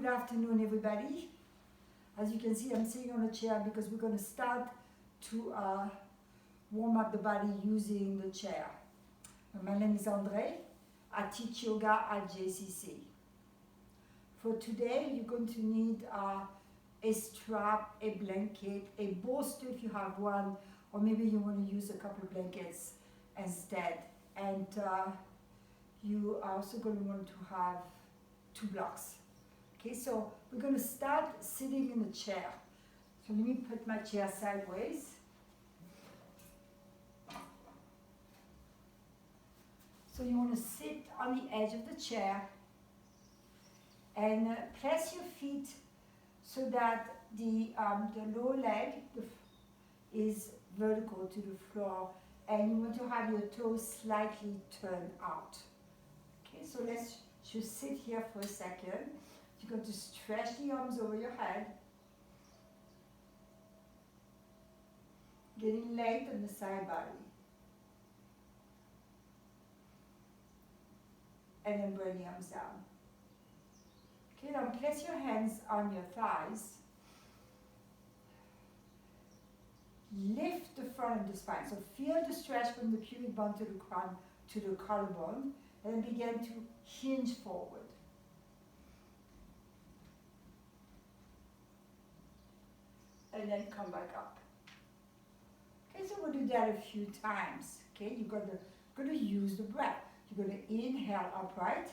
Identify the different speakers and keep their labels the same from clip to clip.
Speaker 1: good afternoon, everybody. As you can see, I'm sitting on a chair because we're going to start to warm up the body using the chair. My name is Andree. I teach yoga at JCC. For today, you're going to need a strap, a blanket, a bolster if you have one, or maybe you want to use a couple of blankets instead. And you are also going to want to have 2 blocks. Okay, so we're going to start sitting in the chair. So let me put my chair sideways. So you want to sit on the edge of the chair and press your feet so that the lower leg is vertical to the floor, and you want to have your toes slightly turned out. Okay, so let's just sit here for a second. You're going to stretch the arms over your head, getting length on the side body. And then bring the arms down. Okay, now place your hands on your thighs. Lift the front of the spine. So feel the stretch from the pubic bone to the crown to the collarbone, and then begin to hinge forward. And then come back up. Okay, so we'll do that a few times. Okay, you're gonna use the breath. You're going to inhale upright,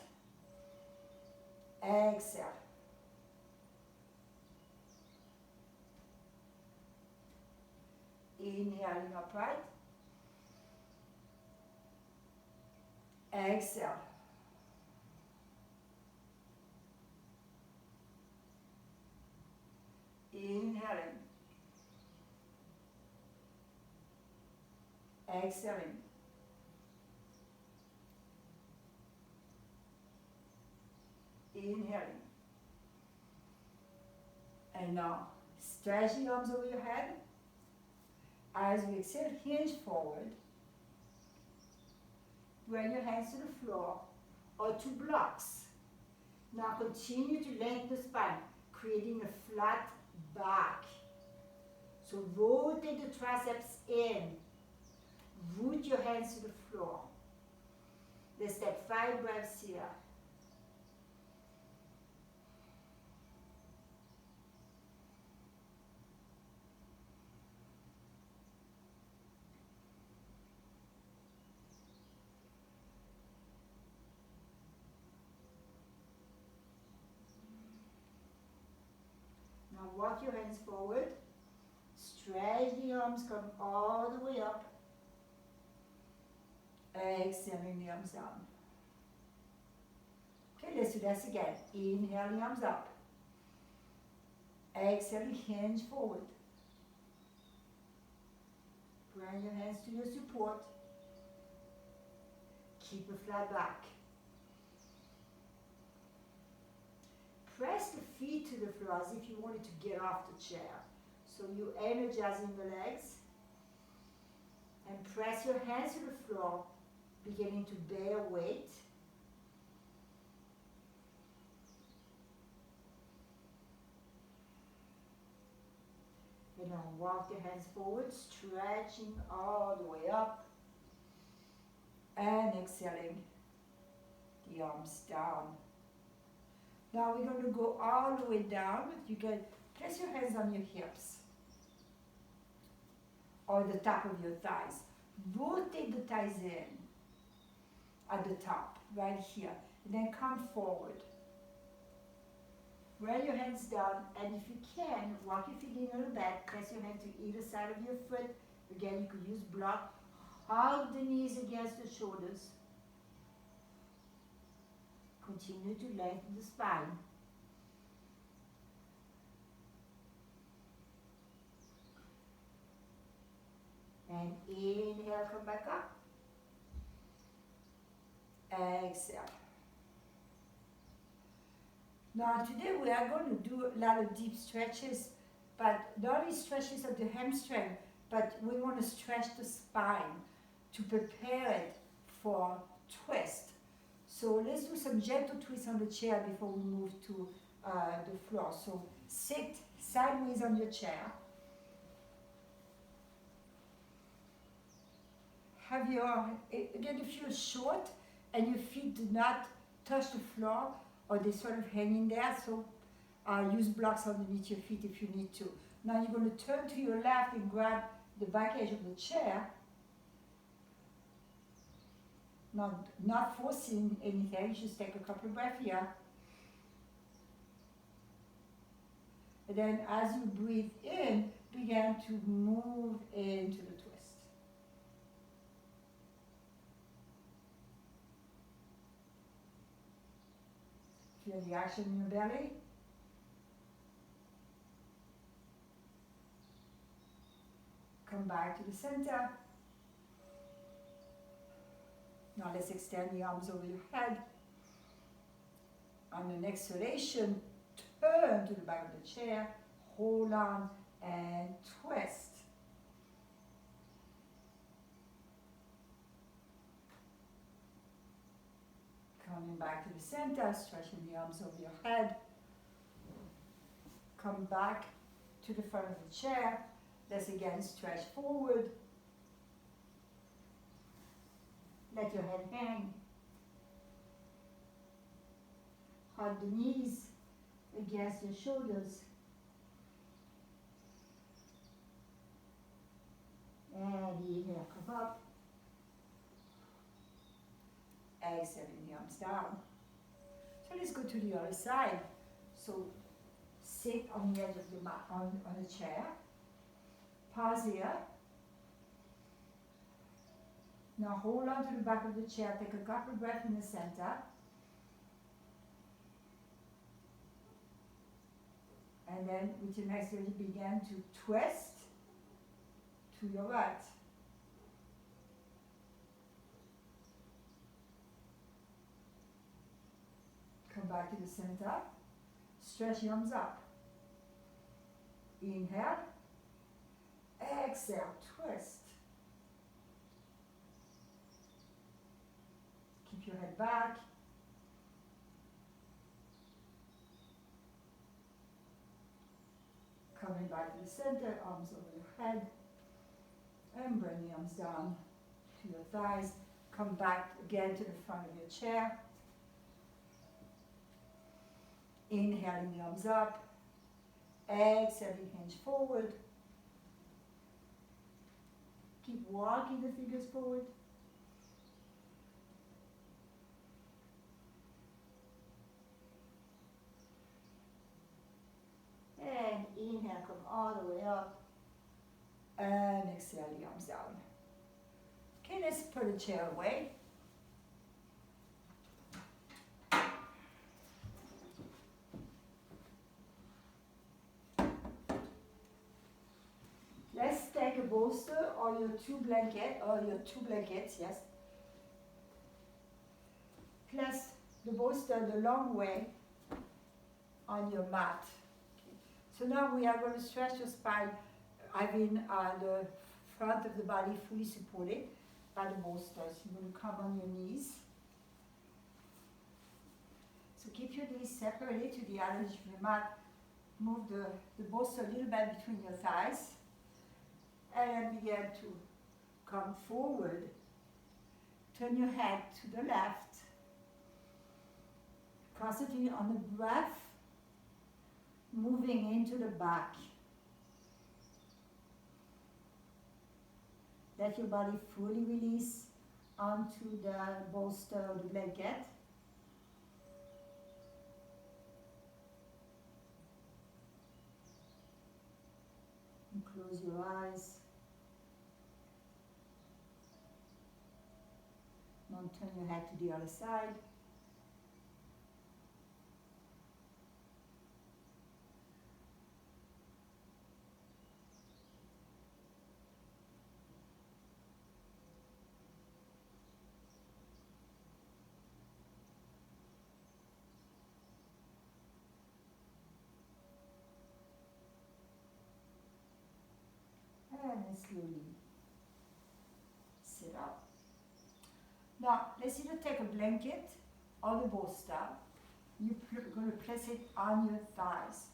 Speaker 1: exhale. Inhaling upright, exhale. Inhaling, exhaling. Inhaling. And now, stretch the arms over your head. As we exhale, hinge forward. Bring your hands to the floor or 2 blocks. Now continue to lengthen the spine, creating a flat back. So rotate the triceps in. Root your hands to the floor. Let's take 5 breaths here. Now walk your hands forward, stretch the arms, come all the way up, exhaling the arms down. Okay, let's do this again. Inhale the arms up, exhaling, hinge forward. Bring your hands to your support, keep a flat back. Press the feet to the floor as if you wanted to get off the chair. So you're energizing the legs. And press your hands to the floor, beginning to bear weight. And now walk your hands forward, stretching all the way up. And exhaling the arms down. Now we're going to go all the way down. You can place your hands on your hips or the top of your thighs. Rotate the thighs in at the top, right here. And then come forward. Roll your hands down, and if you can, walk your feet in a little bit. Press your hand to either side of your foot. Again, you could use block. Hug the knees against the shoulders. Continue to lengthen the spine. And inhale, come back up. Exhale. Now today we are going to do a lot of deep stretches, but not only stretches of the hamstring, but we want to stretch the spine to prepare it for twist. So let's do some gentle twists on the chair before we move to the floor. So sit sideways on your chair. Have your, again, if you're short and your feet do not touch the floor or they sort of hang in there, so use blocks underneath your feet if you need to. Now you're going to turn to your left and grab the back edge of the chair. Not forcing anything, just take a couple of breaths here. And then as you breathe in, begin to move into the twist. Feel the action in your belly. Come back to the center. Now let's extend the arms over your head. On an exhalation, turn to the back of the chair, hold on and twist. Coming back to the center, stretching the arms over your head. Come back to the front of the chair. Let's again stretch forward. Let your head hang. Hug the knees against your shoulders. And inhale, come up. Exhaling the arms down. So let's go to the other side. So sit on the edge of the mat, on a chair. Pause here. Now hold on to the back of the chair. Take a couple of breaths in the center. And then with your next exhale, you begin to twist to your right. Come back to the center. Stretch your arms up. Inhale. Exhale, twist. Keep your head back. Coming back to the center, arms over your head. And bring the arms down to your thighs. Come back again to the front of your chair. Inhaling the arms up. Exhaling, hinge forward. Keep walking the fingers forward. And inhale, come all the way up. And exhale the arms down. Okay, let's put the chair away. Let's take a bolster or your two blankets, yes. Place the bolster the long way on your mat. Okay. So now we are going to stretch your spine, having the front of the body fully supported by the bolsters. You're going to come on your knees. So keep your knees separated to the other edge of your mat. Move the bolster a little bit between your thighs. And begin to come forward. Turn your head to the left. Concentrate on the breath, moving into the back. Let your body fully release onto the bolster or the blanket. And close your eyes. Now turn your head to the other side. And slowly sit up. Now, let's either take a blanket or the bolster. you're going to press it on your thighs.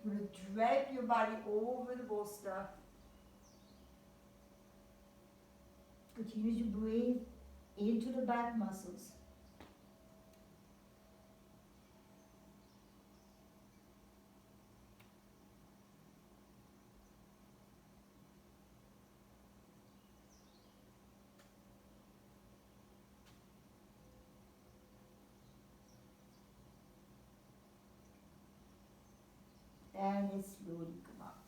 Speaker 1: You're going to drape your body over the bolster. Continue to breathe into the back muscles. And it slowly come up.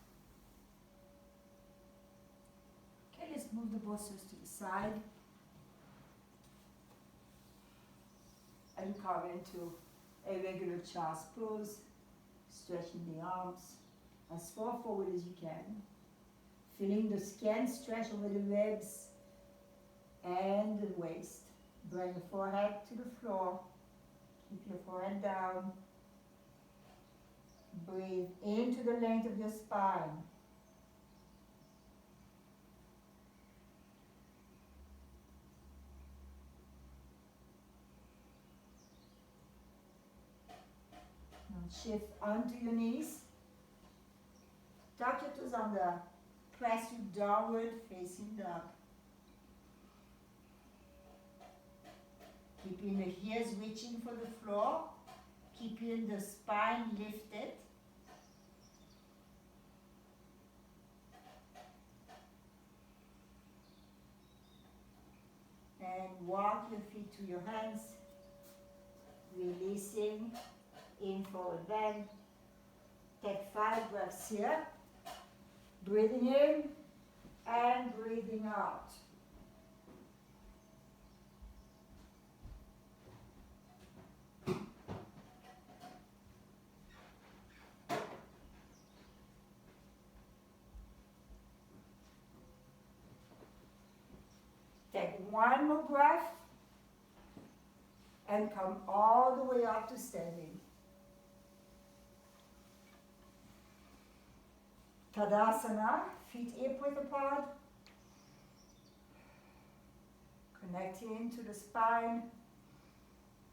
Speaker 1: Okay, let's move the bolsters to the side. And come into a regular child's pose, stretching the arms as far forward as you can. Feeling the skin stretch over the ribs and the waist. Bring your forehead to the floor. Keep your forehead down. Breathe into the length of your spine. Now shift onto your knees. Tuck your toes under. Press you downward facing dog. Keeping the heels reaching for the floor. Keeping the spine lifted. And walk your feet to your hands. Releasing in forward bend. Take 5 breaths here. Breathing in and breathing out. Take one more breath and come all the way up to standing. Tadasana, feet hip width apart. Connecting to the spine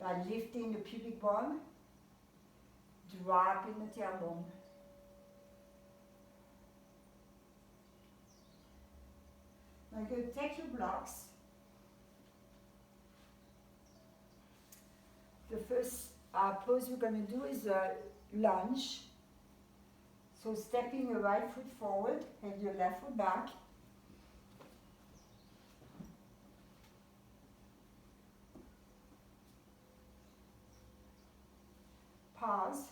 Speaker 1: by lifting the pubic bone, dropping the tailbone. Now you're going to take your blocks. The first pose we're going to do is a lunge. So stepping your right foot forward and your left foot back. Pause.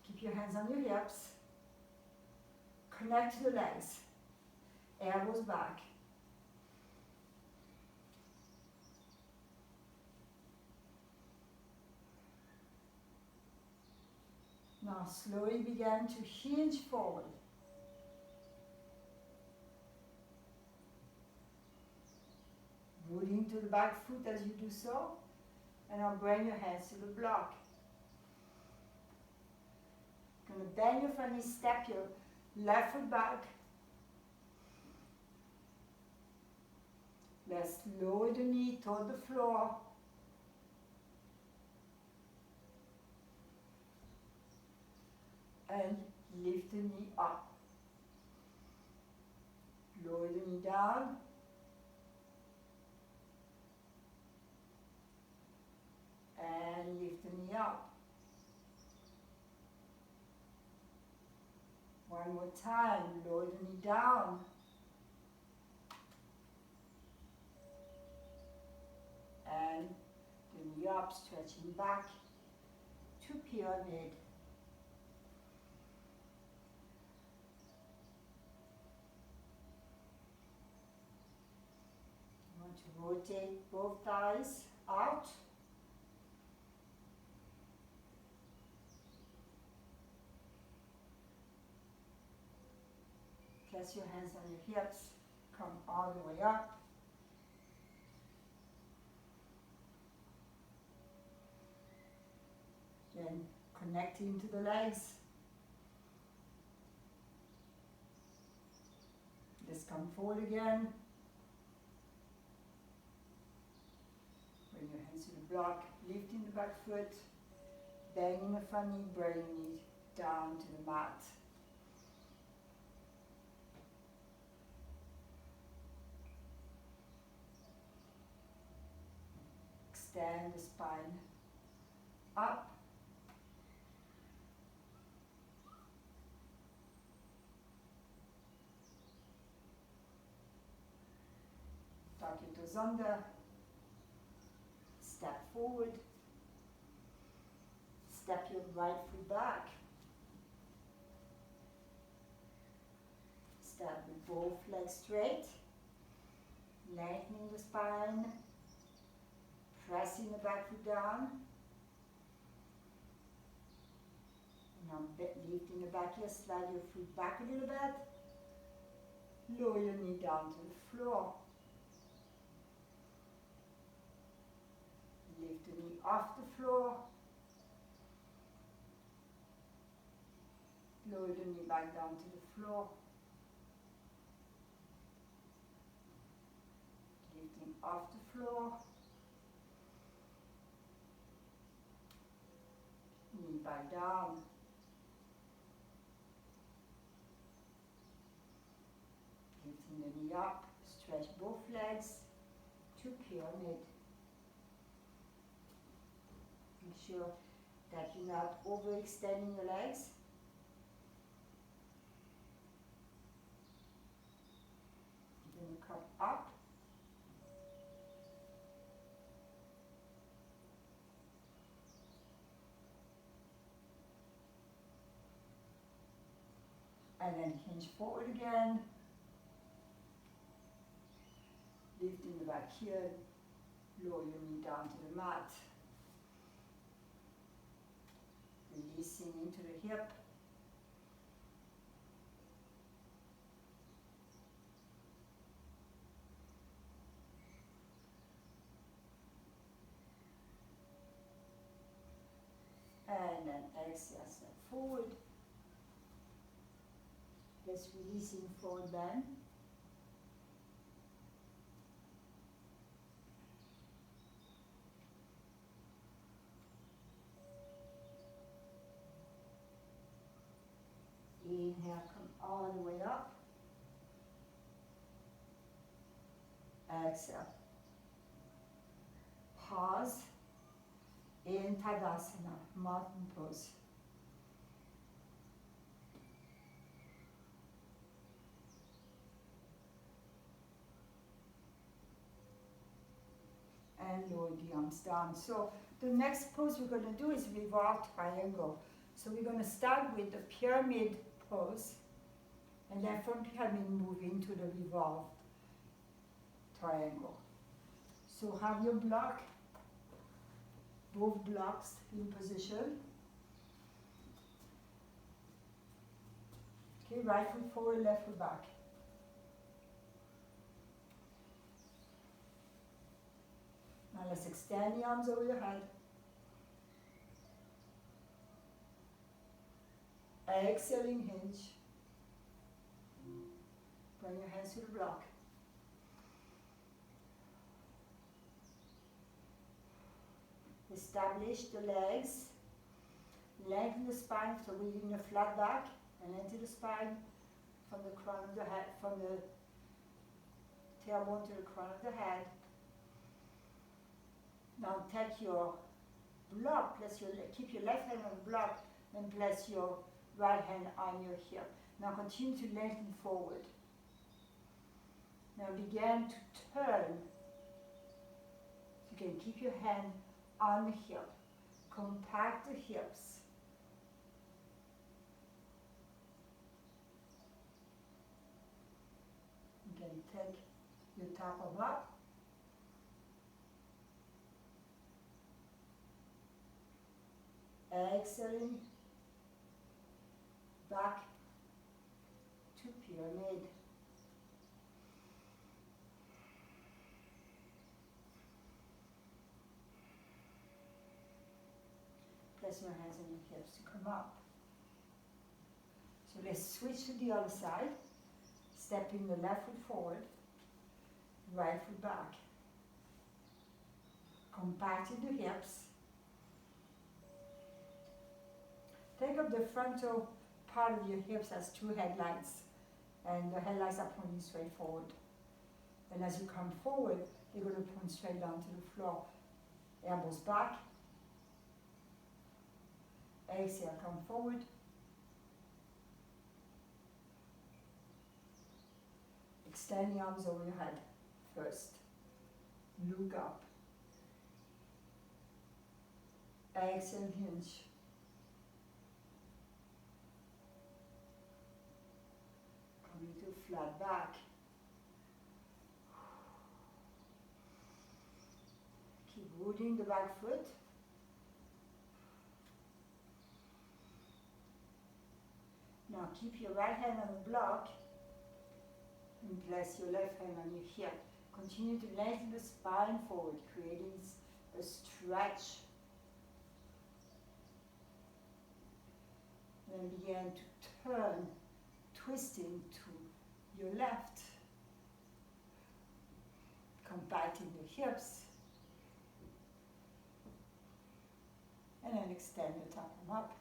Speaker 1: Keep your hands on your hips. Connect to the legs. Elbows back. Now slowly begin to hinge forward. Rooting to the back foot as you do so. And now bring your hands to the block. Going to bend your front knee, step your left foot back. Let's lower the knee toward the floor. And lift the knee up. Lower the knee down. And lift the knee up. One more time, lower the knee down. And the knee up, stretching back to pyramid. Rotate both thighs out. Place your hands on your hips. Come all the way up. Then connecting to the legs. Let's come forward again. Bring your hands to the block, lifting the back foot, banging the front knee, bringing it down to the mat. Extend the spine up. Tuck your toes under. Step forward. Step your right foot back. Step with both legs straight. Lengthening the spine. Pressing the back foot down. Now lifting the back heel, slide your foot back a little bit. Lower your knee down to the floor. Lift the knee off the floor. Lower the knee back down to the floor. Lifting off the floor. Knee back down. Lifting the knee up. Stretch both legs to pyramid. Make sure that you're not overextending your legs. Then you come up. And then hinge forward again. Lifting the back heel. Lower your knee down to the mat. Releasing into the hip. And then exhale, step forward. Just releasing forward bend. Inhale, come all the way up. Exhale. Pause in Tadasana, mountain pose. And lower the arms down. So the next pose we're going to do is revolve triangle. So we're going to start with the pyramid pose, and then from pyramid move into the revolve triangle. So have your block, both blocks in position. Okay, right foot forward, left foot back. Now let's extend the arms over your head. Exhaling, hinge. Bring your hands to the block. Establish the legs. Lengthen the spine, so we're leaving a flat back and into the spine from the crown of the head, from the tailbone to the crown of the head. Now take your block, keep your left hand on the block and place your right hand on your hip. Now continue to lengthen forward. Now begin to turn. You can keep your hand on the hip. Compact the hips. You can take your top of up. Exhaling back to pyramid. Place your hands on your hips to come up. So let's switch to the other side. Stepping the left foot forward, right foot back. Compacting the hips. Think of the frontal part of your hips as two headlights, and the headlights are pointing straight forward. And as you come forward, they're going to point straight down to the floor. Elbows back. Exhale, come forward. Extend the arms over your head first. Look up. Exhale, hinge. Coming to flat back. Keep rooting the back foot. Now keep your right hand on the block and place your left hand on your hip. Continue to lengthen the spine forward, creating a stretch. Then begin to turn, twisting to your left. Compacting the hips. And then extend the top arm up.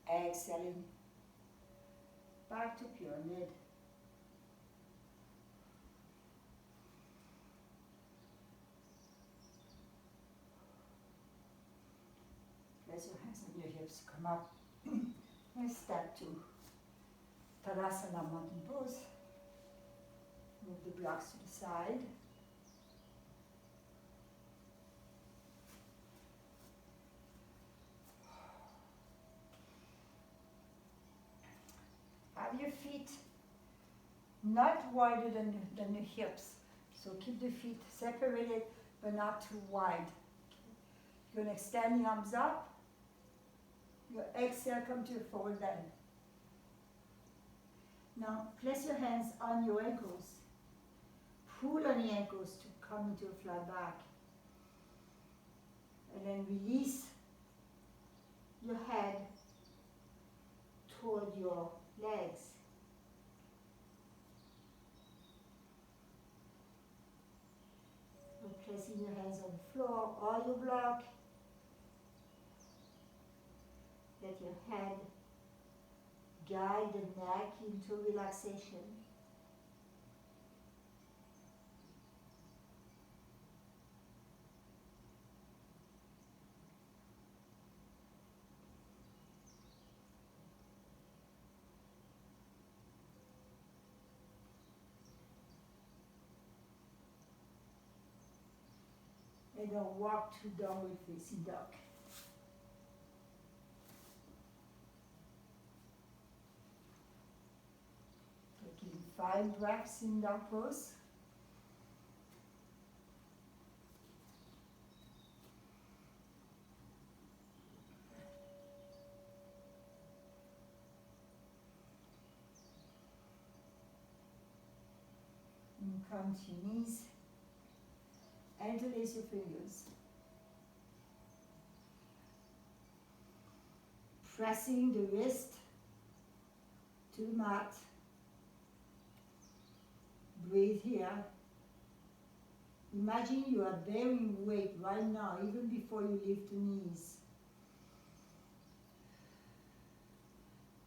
Speaker 1: Exhaling back to pyramid. Place your hands on your hips, come up. And step to Tadasana mountain pose. Move the blocks to the side. Have your feet not wider than the hips. So keep the feet separated but not too wide. You're going to extend the arms up. Your exhale, come to your forward bend. Now place your hands on your ankles. Pull on the ankles to come into a flat back. And then release your head toward your legs. You're placing your hands on the floor or your block. Let your head guide the neck into relaxation. And then walk to downward facing dog. Taking 5 breaths in dog pose. And come to your knees. Interlace your fingers. Pressing the wrist to the mat. Breathe here. Imagine you are bearing weight right now, even before you lift the knees.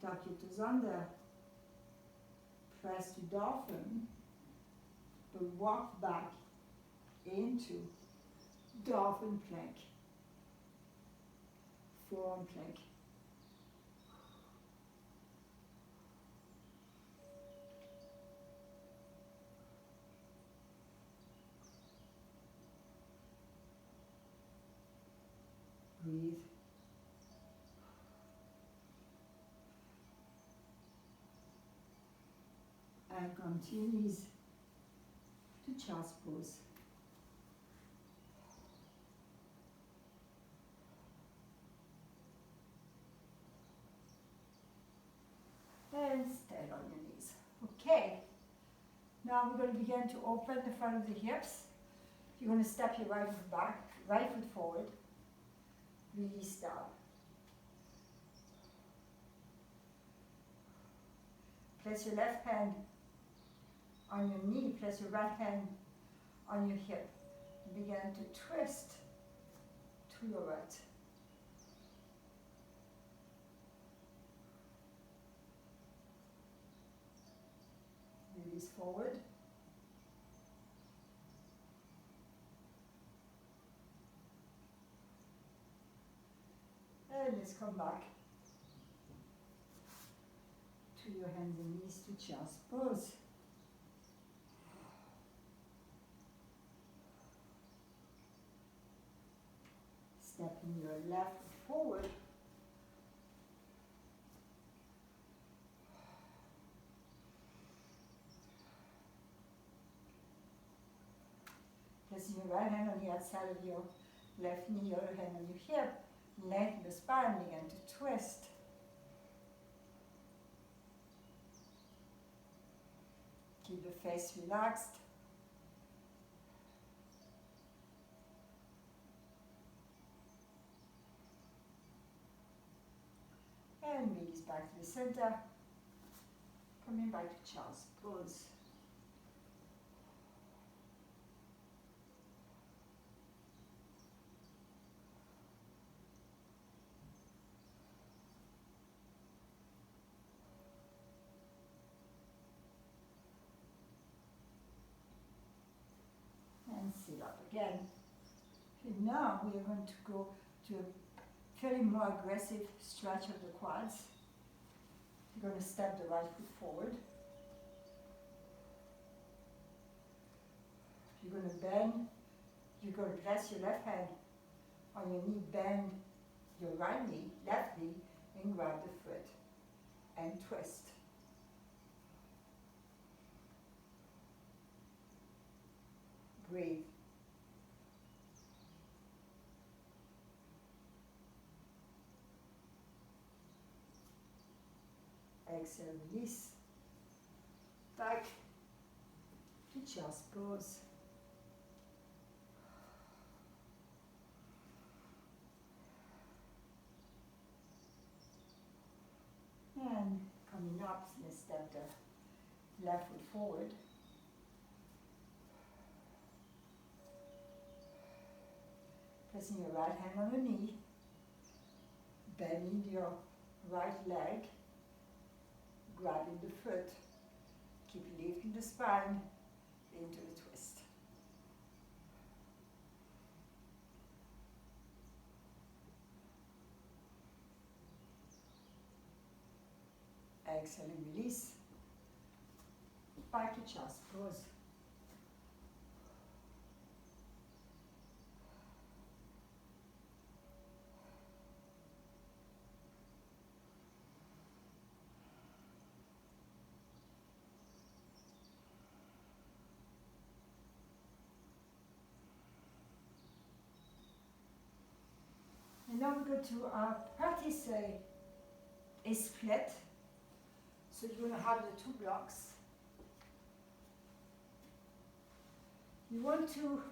Speaker 1: Tuck your toes under. Press to dolphin, but walk back into dolphin plank, forearm plank. Breathe. And continues to child's pose. And stand on your knees. Okay. Now we're going to begin to open the front of the hips. You're going to step your right foot back, right foot forward. Release down. Place your left hand on your knee, place your right hand on your hip. Begin to twist to your right. Release forward. And let's come back to your hands and knees to chest pose. Stepping your left foot forward. Placing your right hand on the outside of your left knee, other hand on your hip. Lengthen the spine, begin to twist. Keep the face relaxed. And release back to the center. Coming back to child's pose. And sit up again. And now we are going to go to a fairly more aggressive stretch of the quads. You're going to step the right foot forward. You're going to bend. You're going to rest your left hand on your knee, bend your right knee, left knee, and grab the foot and twist. Breathe. Exhale, release. Back to chest pose. And coming up, let's step the left foot forward. Placing your right hand on the knee, bending your right leg, grabbing the foot, keep lifting the spine into the twist. Exhale and release. Back to chest pose. And now we're going to practice a split. So you're going to have the two blocks. You want to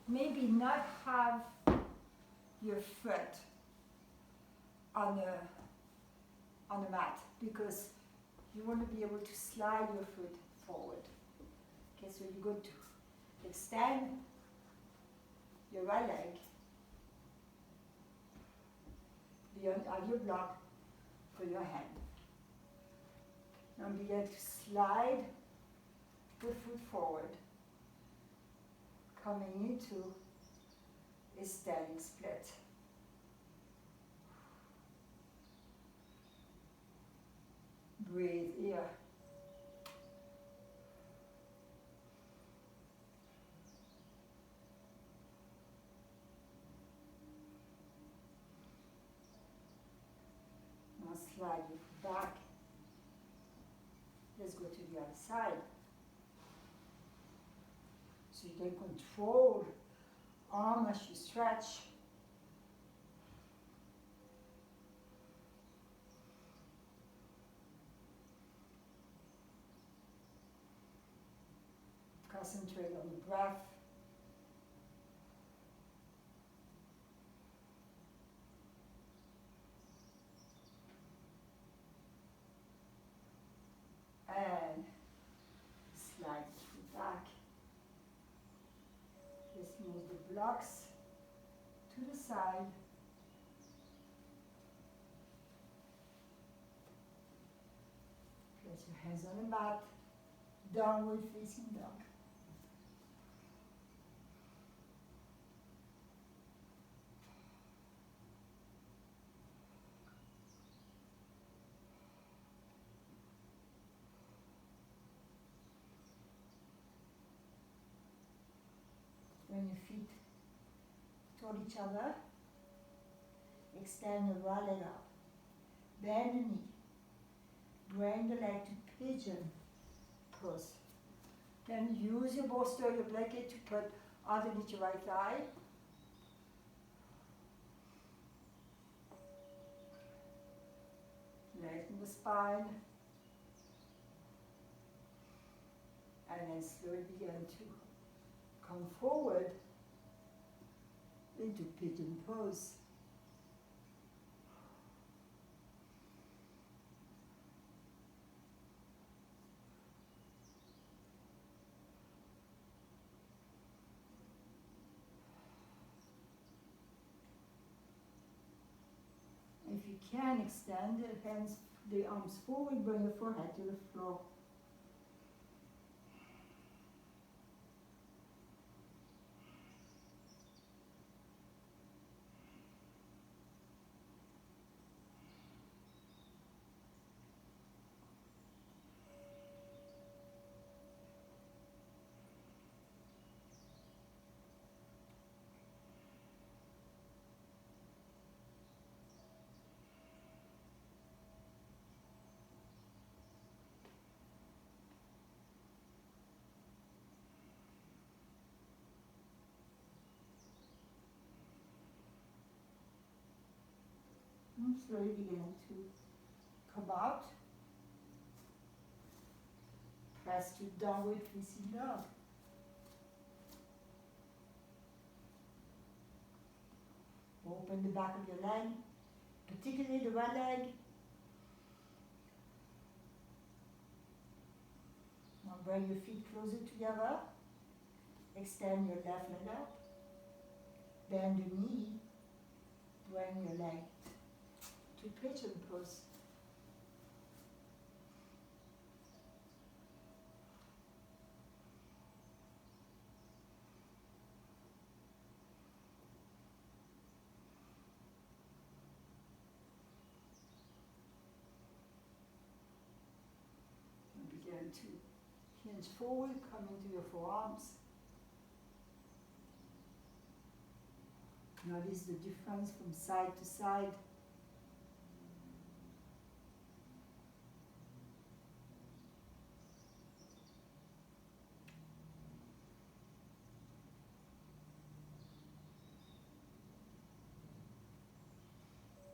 Speaker 1: maybe not have your foot on the mat, because you want to be able to slide your foot forward. Okay, so you're going to extend your right leg beyond your block for your hand. Now begin to slide the foot forward, coming into a standing split. Breathe here. Now slide your foot back. Let's go to the other side. So you can control arm as you stretch. Concentrate on the breath. And slide Move the blocks to the side. Place your hands on the mat. Downward facing dog. Bring your feet toward each other. Extend the right leg up. Bend the knee. Bring the leg to pigeon pose. Then use your bolster, your blanket to put underneath your right thigh. Lengthen the spine. And then slowly begin to come forward into pigeon pose. If you can, extend the hands, the arms forward, bring your forehead to the floor. And slowly begin to come out. Press to downward facing dog. Open the back of your leg, particularly the right leg. Now bring your feet closer together. Extend your left leg out. Bend your knee. Bring your leg to pigeon pose. And begin to hinge forward, come into your forearms. Notice the difference from side to side.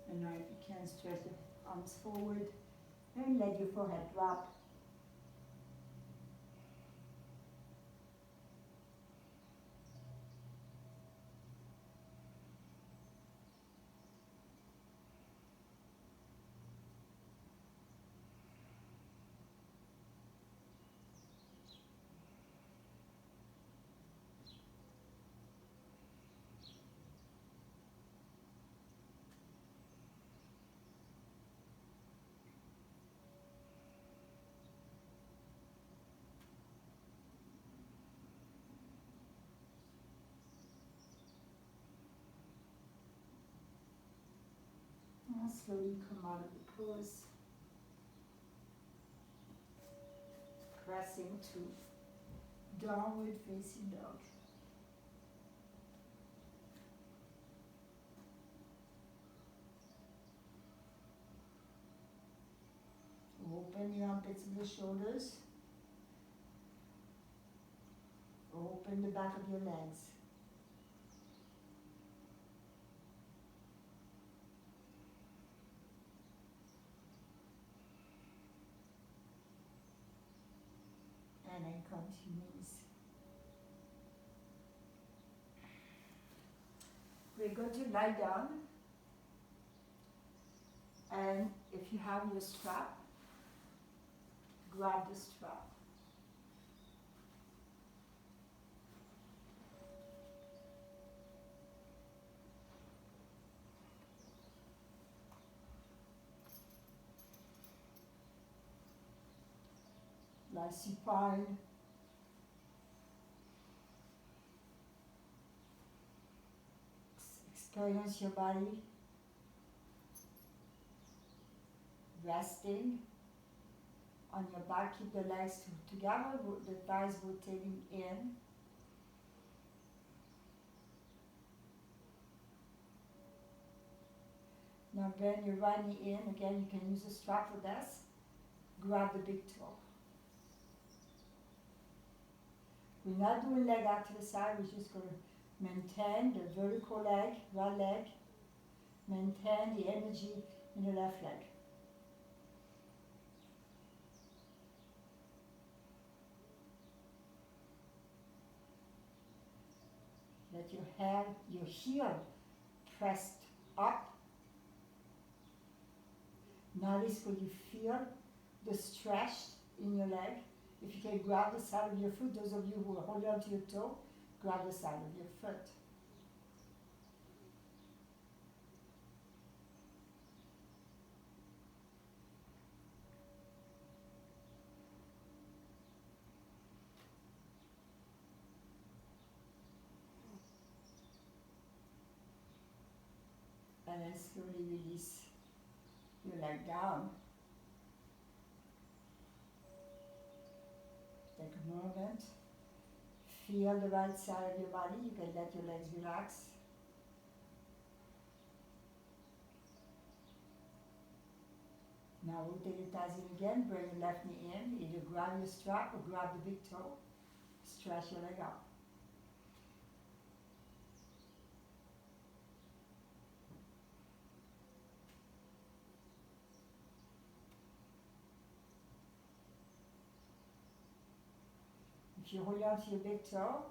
Speaker 1: And now if you can, stretch the arms forward and let your forehead drop. And slowly come out of the pose. Pressing to downward facing dog. Open the armpits and the shoulders. Open the back of your legs. And then come to knees. We're going to lie down, and if you have your strap, grab the strap. Lie supine. Experience your body resting on your back. Keep the legs together, the thighs rotating in. Now bend your right knee in. Again, you can use a strap for this. Grab the big toe. We're not doing leg out to the side. We're just going to maintain the vertical leg, right leg. Maintain the energy in the left leg. Let your heel pressed up. Notice where you feel the stretch in your leg. If you can grab the side of your foot, those of you who are holding on to your toe, grab the side of your foot. And then slowly release your leg down. Take a moment. Feel the right side of your body. You can let your legs relax. Now rotate the thighs in again. Bring your left knee in. Either grab your strap or grab the big toe. Stretch your leg out. If you hold on to your big toe,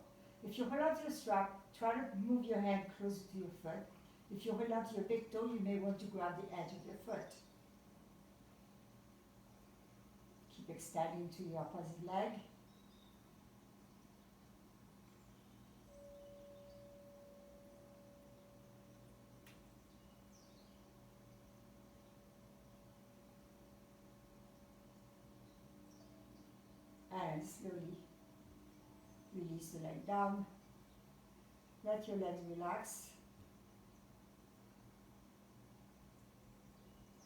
Speaker 1: if you hold on to the strap, try to move your hand closer to your foot. If you hold on to your big toe, you may want to grab the edge of your foot. Keep extending to your opposite leg. And slowly release the leg down. Let your legs relax.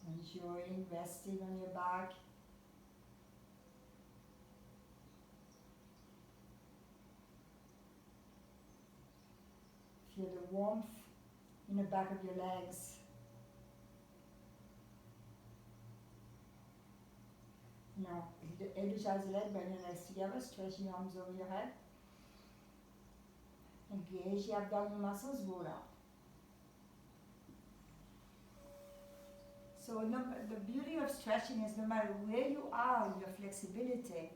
Speaker 1: Enjoying resting on your back. Feel the warmth in the back of your legs. Now, energize the leg, bring your legs together, stretch your arms over your head. Engage your abdominal muscles, roll out. So the beauty of stretching is no matter where you are in your flexibility,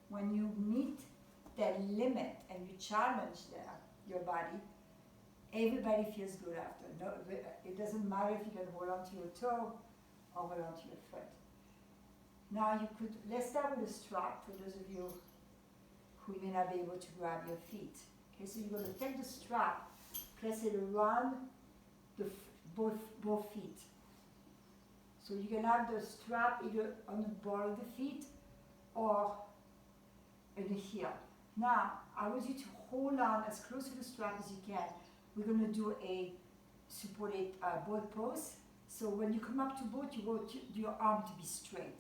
Speaker 1: when you meet that limit and you challenge your body, everybody feels good after. No, it doesn't matter if you can hold on to your toe or hold on to your foot. Now let's start with a strap for those of you who may not be able to grab your feet. Okay, so you're going to take the strap, place it around both feet. So you can have the strap either on the ball of the feet or in the heel. Now, I want you to hold on as close to the strap as you can. We're going to do a supported boat pose. So when you come up to boat, you want your arm to be straight.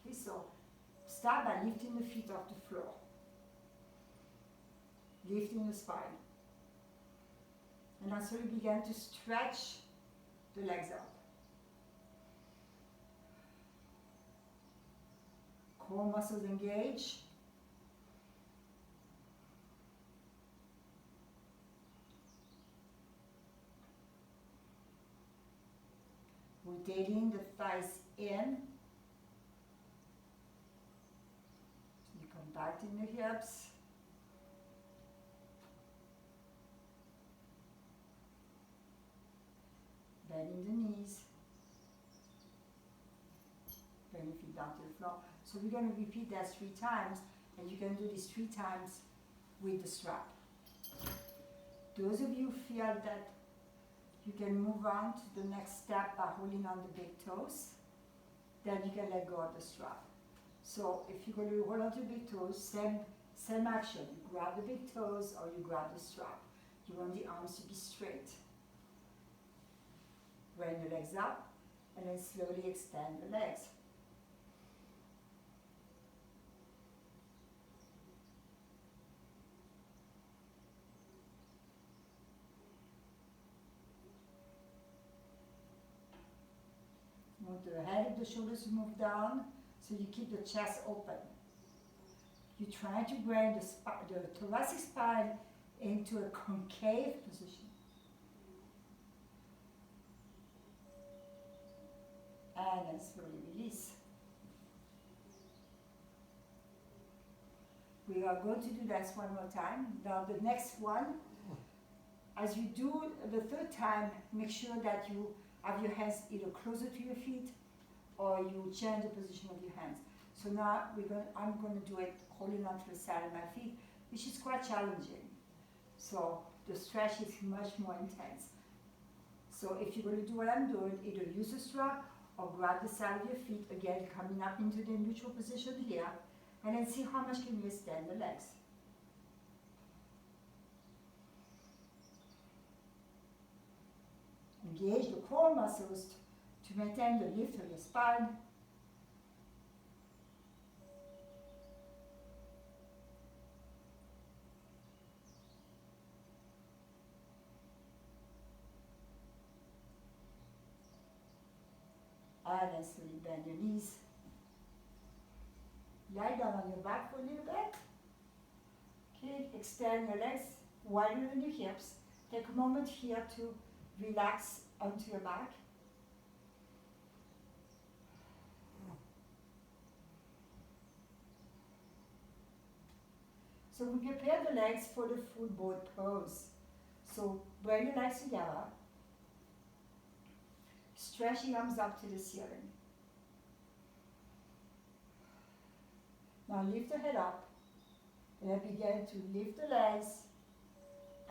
Speaker 1: Okay, so start by lifting the feet off the floor. Lifting the spine. And then slowly begin to stretch the legs out. Core muscles engage. Rotating the thighs in. Compacting the hips. Bending the knees. Bring your feet down to the floor. So we're going to repeat that 3 times, and you can do this 3 times with the strap. Those of you feel that you can move on to the next step by holding on the big toes, then you can let go of the strap. So if you're going to hold on to the big toes, same action. You grab the big toes or you grab the strap. You want the arms to be straight. Bring the legs up and then slowly extend the legs. You want the head of the shoulders to move down so you keep the chest open. You try to bring the thoracic spine into a concave position. And then slowly release. We are going to do this one more time. Now the next one, as you do the third time, make sure that you have your hands either closer to your feet or you change the position of your hands. So now I'm going to do it holding onto the side of my feet, which is quite challenging. So the stretch is much more intense. So if you're going to do what I'm doing, either use a strap or grab the side of your feet, again coming up into the neutral position here, and then see how much can you extend the legs. Engage the core muscles to maintain the lift of your spine. And then slowly bend your knees. Lie down on your back for a little bit. Okay, extend your legs wider than your hips. Take a moment here to relax onto your back. So we prepare the legs for the full boat pose. So bring your legs together. Stretch your arms up to the ceiling. Now lift the head up and then begin to lift the legs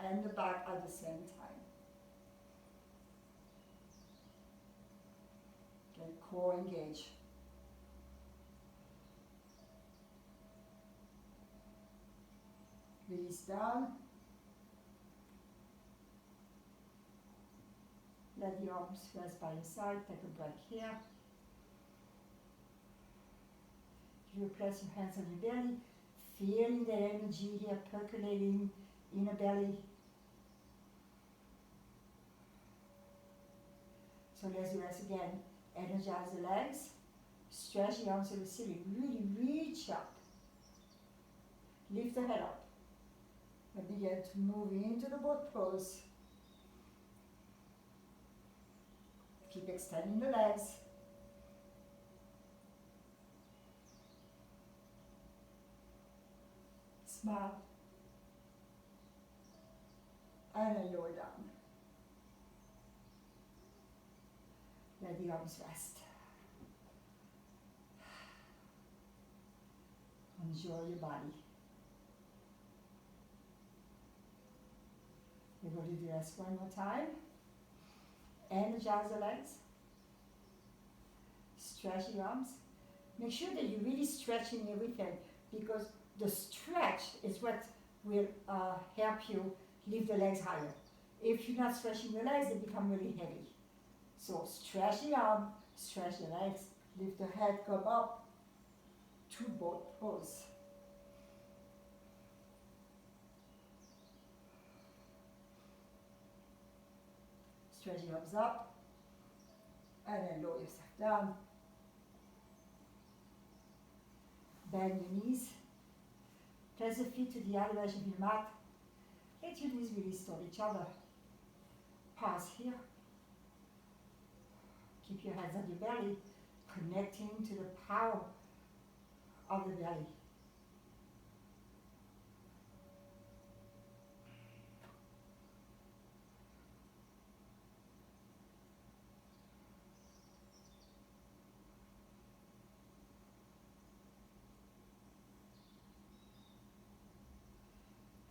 Speaker 1: and the back at the same time. Okay, core engage. Release down. Let the arms rest by your side. Take a break here. You place your hands on your belly, feeling the energy here percolating in the belly. So let's do this again. Energize the legs. Stretch the arms to the ceiling. Really reach up. Lift the head up. And begin to move into the boat pose. Keep extending the legs. Smile. And then lower down. Let the arms rest. Enjoy your body. We're going to do this one more time. Energize the legs. Stretch the arms. Make sure that you're really stretching everything, because the stretch is what will help you lift the legs higher. If you're not stretching the legs, they become really heavy. So stretch the arm, stretch the legs, lift the head, come up to boat pose. Stretch your arms up, and then lower yourself down. Bend your knees. Place the feet to the other edge of your mat. Let your knees really stop each other. Pause here. Keep your hands on your belly, connecting to the power of the belly.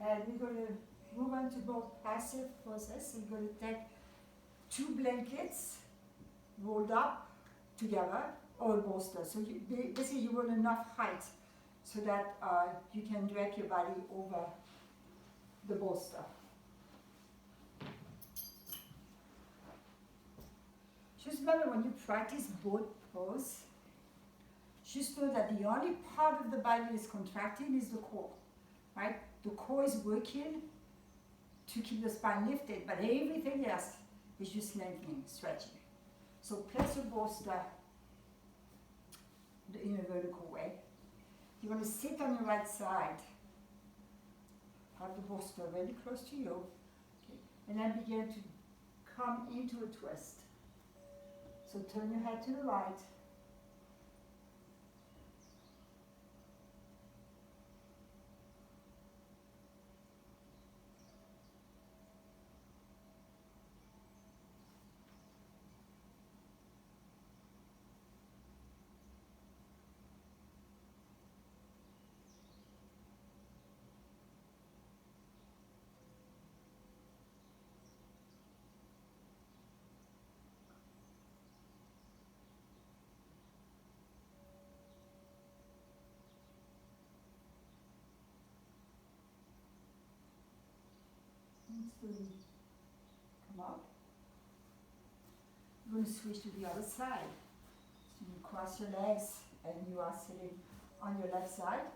Speaker 1: And we're going to move on to both passive poses. We're going to take 2 blankets rolled up together or a bolster. So basically you want enough height so that you can drape your body over the bolster. Just remember, when you practice both pose, just know that the only part of the body that is contracting is the core, right? The core is working to keep the spine lifted, but everything else is just lengthening, stretching. So place your bolster in a vertical way. You want to sit on your right side. Have the bolster really close to you. Okay. And then begin to come into a twist. So turn your head to the right. And slowly come out. You're going to switch to the other side. So you cross your legs and you are sitting on your left side.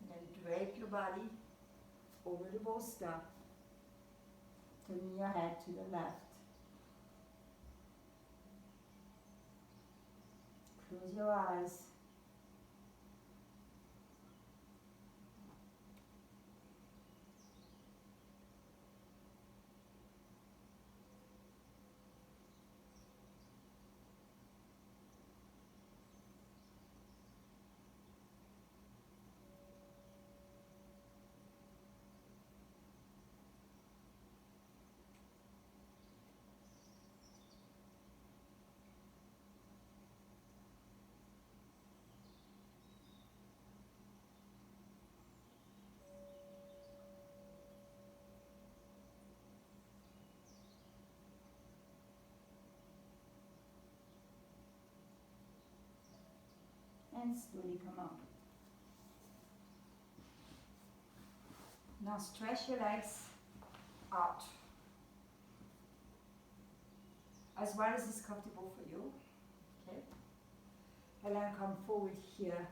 Speaker 1: And then drape your body over the bolster, turning your head to the left. Close your eyes. And slowly come up. Now stretch your legs out as wide as is comfortable for you. Okay? And then come forward here.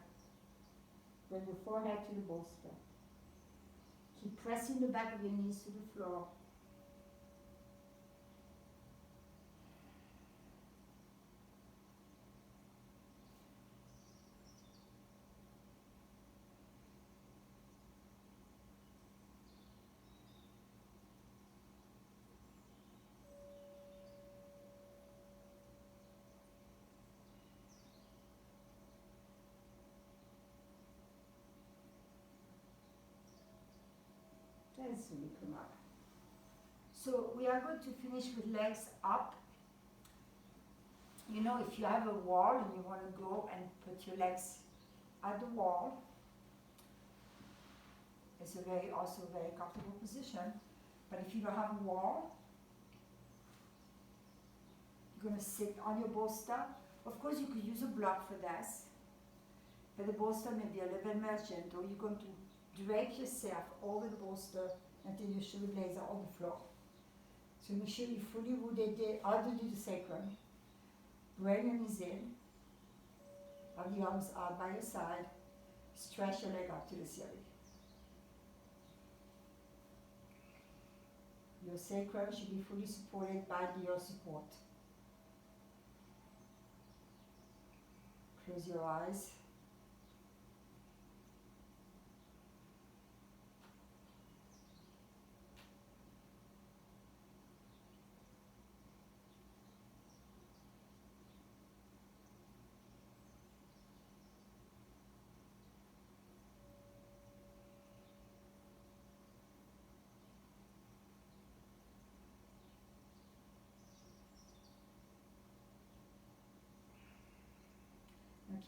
Speaker 1: Bring your forehead to the bolster. Keep pressing the back of your knees to the floor. And slowly come up. So we are going to finish with legs up. You know, if you have a wall and you want to go and put your legs at the wall, it's also a very comfortable position. But if you don't have a wall, you're going to sit on your bolster. Of course, you could use a block for this, but the bolster may be a little bit more gentle. You're going to drape yourself over the bolster until your shoulder blades are on the floor. So make sure you fully rotate out to the sacrum. Bring your knees in. Have the arms out by your side. Stretch your leg up to the ceiling. Your sacrum should be fully supported by the earth support. Close your eyes.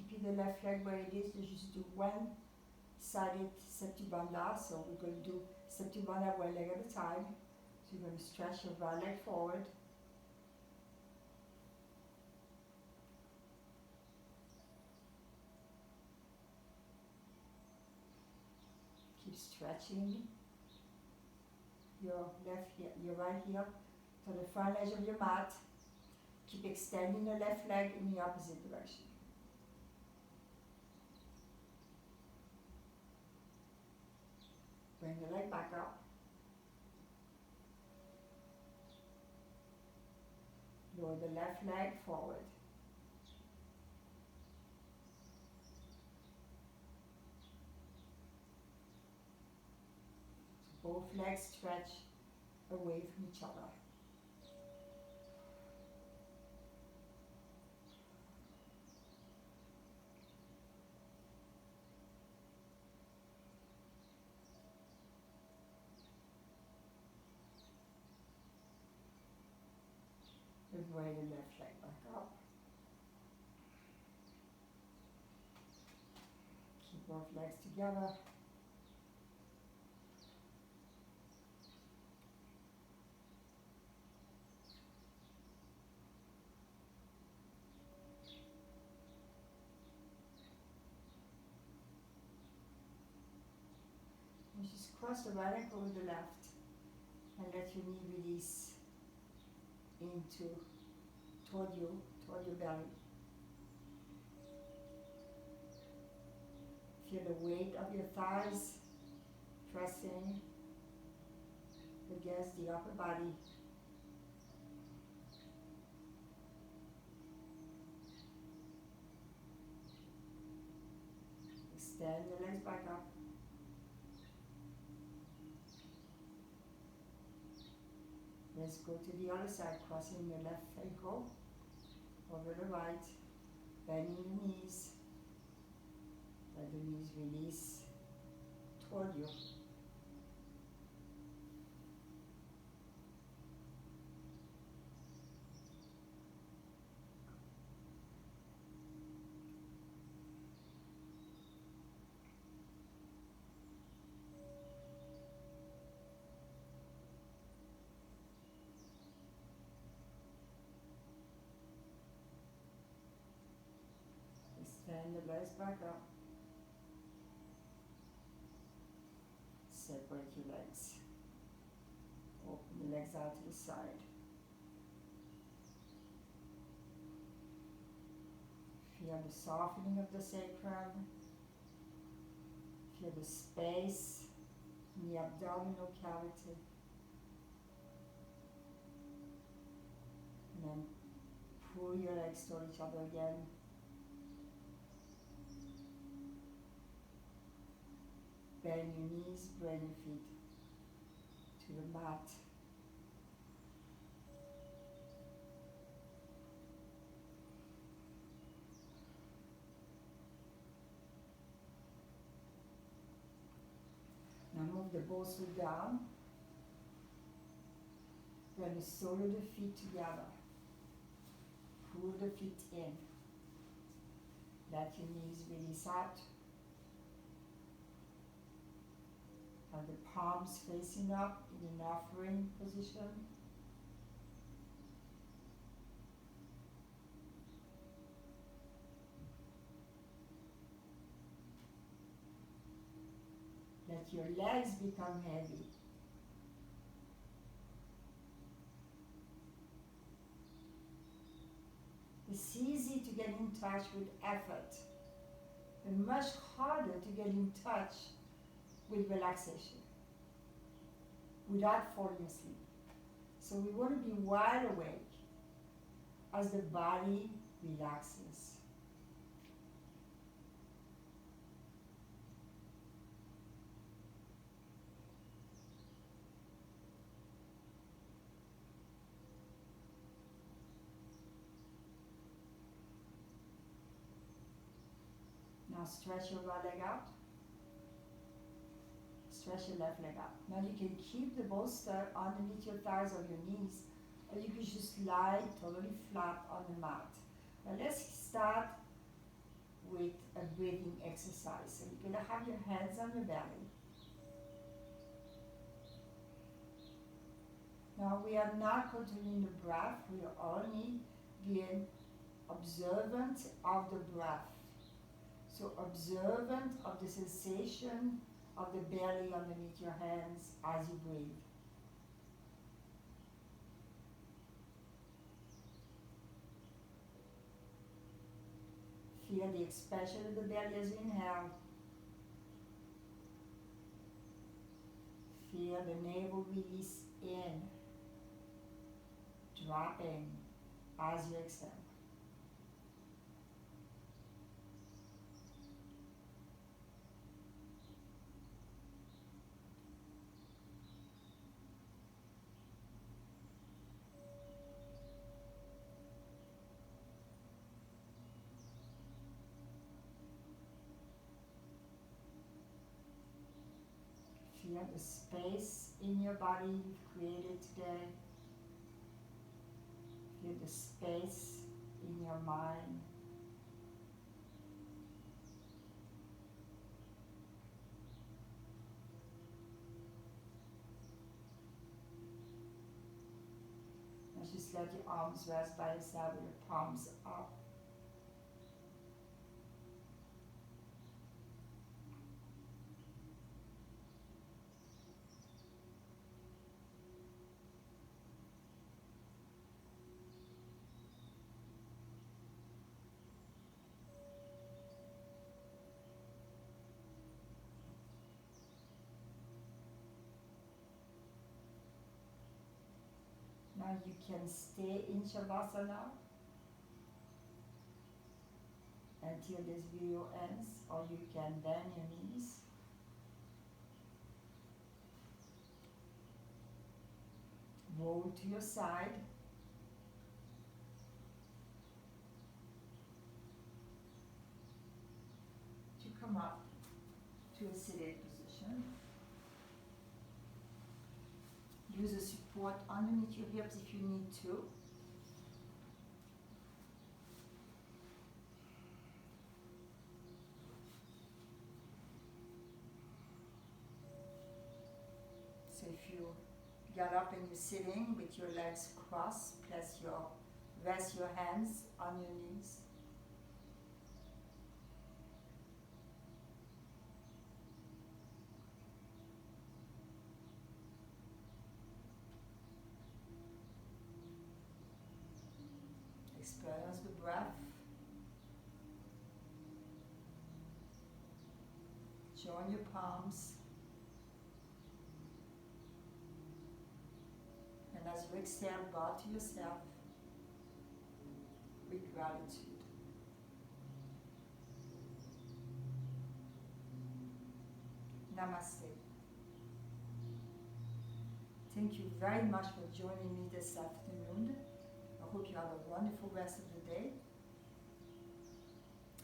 Speaker 1: Keeping the left leg where it is, you just do one-sided septibanda. So we're going to do septibanda one leg at a time. So you're going to stretch your right leg forward. Keep stretching your left heel, your right heel to the front edge of your mat. Keep extending the left leg in the opposite direction. Bring the leg back up. Lower the left leg forward. So both legs stretch away from each other. And bring the left leg back up. Keep both legs together. And just cross the right ankle with the left and let your knee release toward your belly. Feel the weight of your thighs pressing against the upper body. Extend the legs back up. Let's go to the other side, crossing the left ankle over the right, bending the knees. Let the knees release toward you. Extend the legs back up. Separate your legs. Open the legs out to the side. Feel the softening of the sacrum. Feel the space in the abdominal cavity. And then pull your legs toward each other again. Bend your knees, bend your feet to the mat. Now move the both foot down. Then the sole of the feet together. Pull the feet in. Let your knees release out. Have the palms facing up in an offering position. Let your legs become heavy. It's easy to get in touch with effort, and much harder to get in touch with relaxation without falling asleep. So we want to be wide awake as the body relaxes. Now stretch your right leg out. Stretch your left leg out. Now you can keep the bolster underneath your thighs or your knees, or you can just lie totally flat on the mat. Now let's start with a breathing exercise. So you're going to have your hands on your belly. Now we are not controlling the breath, we are only being observant of the breath. So observant of the sensation of the belly underneath your hands as you breathe. Feel the expansion of the belly as you inhale. Feel the navel release in, dropping as you exhale. Feel the space in your body you've created today. Feel the space in your mind. And just let your arms rest by your side with your palms up. Now you can stay in Shavasana until this video ends, or you can bend your knees. Roll to your side. To come up to a seated position. Use a support underneath your hips if you need to. So if you get up and you're sitting with your legs crossed, rest your hands on your knees. Experience the breath. Join your palms. And as you exhale, bow to yourself with gratitude. Namaste. Thank you very much for joining me this afternoon. I hope you have a wonderful rest of the day.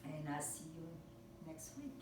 Speaker 1: And I'll see you next week.